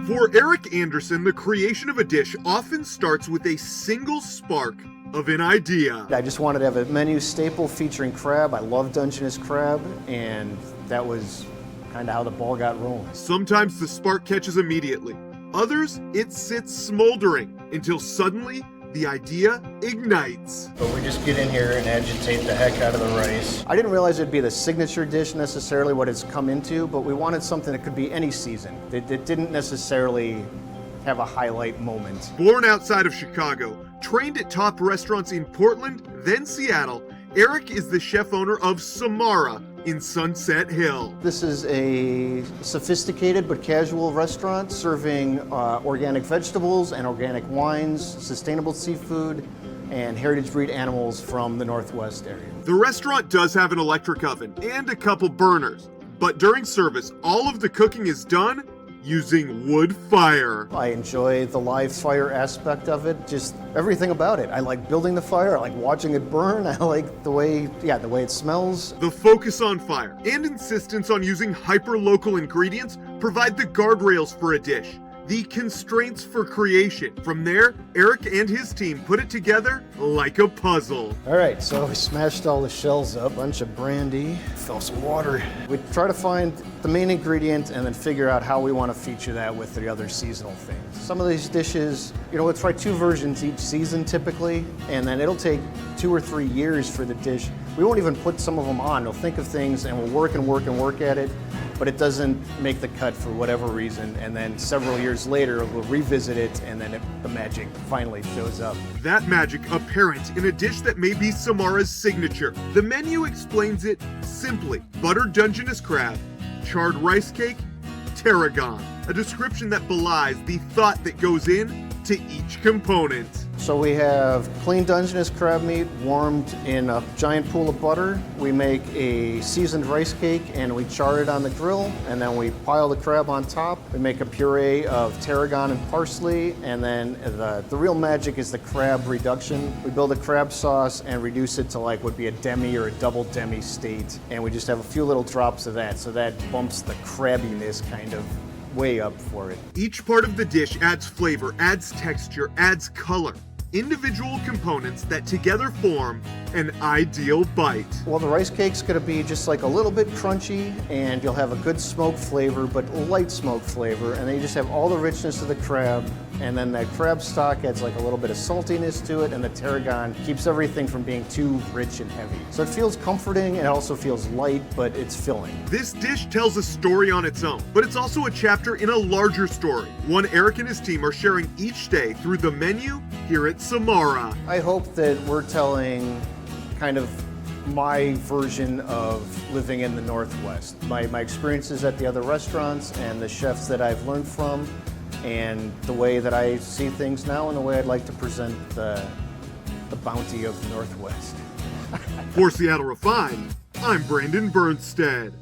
For Eric Anderson, the creation of a dish often starts with a single spark of an idea. I just wanted to have a menu staple featuring crab. I love Dungeness crab, and that was kind of how the ball got rolling. Sometimes the spark catches immediately. Others, it sits smoldering until suddenly the idea ignites. But we just get in here and agitate the heck out of the rice. I didn't realize it'd be the signature dish necessarily, what it's come into, but we wanted something that could be any season. It didn't necessarily have a highlight moment. Born outside of Chicago, trained at top restaurants in Portland, then Seattle, Eric is the chef owner of Samara in Sunset Hill. This is a sophisticated but casual restaurant serving organic vegetables and organic wines, sustainable seafood, and heritage breed animals from the Northwest area. The restaurant does have an electric oven and a couple burners, but during service, all of the cooking is done using wood fire. I enjoy the live fire aspect of it, just everything about it. I like building the fire, I like watching it burn, I like the way it smells. The focus on fire and insistence on using hyper-local ingredients provide the guardrails for a dish, the constraints for creation. From there, Eric and his team put it together like a puzzle. All right, so we smashed all the shells up, bunch of brandy, fill some water. We try to find the main ingredient and then figure out how we want to feature that with the other seasonal things. Some of these dishes, we'll try 2 versions each season typically, and then it'll take 2 or 3 years for the dish. We won't even put some of them on. We'll think of things and we'll work at it, but it doesn't make the cut for whatever reason, and then several years later we'll revisit it, and then the magic finally shows up. That magic apparent in a dish that may be Samara's signature. The menu explains it simply: buttered Dungeness crab, charred rice cake, tarragon. A description that belies the thought that goes in to each component. So we have clean Dungeness crab meat warmed in a giant pool of butter. We make a seasoned rice cake and we char it on the grill, and then we pile the crab on top. We make a puree of tarragon and parsley, and then the real magic is the crab reduction. We build a crab sauce and reduce it to like would be a demi or a double demi state, and we just have a few little drops of that, so that bumps the crabbiness kind of way up for it. Each part of the dish adds flavor, adds texture, adds color. Individual components that together form an ideal bite. Well, the rice cake's gonna be just like a little bit crunchy, and you'll have a good smoke flavor, but light smoke flavor, and then you just have all the richness of the crab, and then that crab stock adds like a little bit of saltiness to it, and the tarragon keeps everything from being too rich and heavy. So it feels comforting, and it also feels light, but it's filling. This dish tells a story on its own, but it's also a chapter in a larger story, one Eric and his team are sharing each day through the menu here at Samara. I hope that we're telling kind of my version of living in the Northwest. My experiences at the other restaurants and the chefs that I've learned from, and the way that I see things now, and the way I'd like to present the bounty of the Northwest. For Seattle Refined, I'm Brandon Bernstead.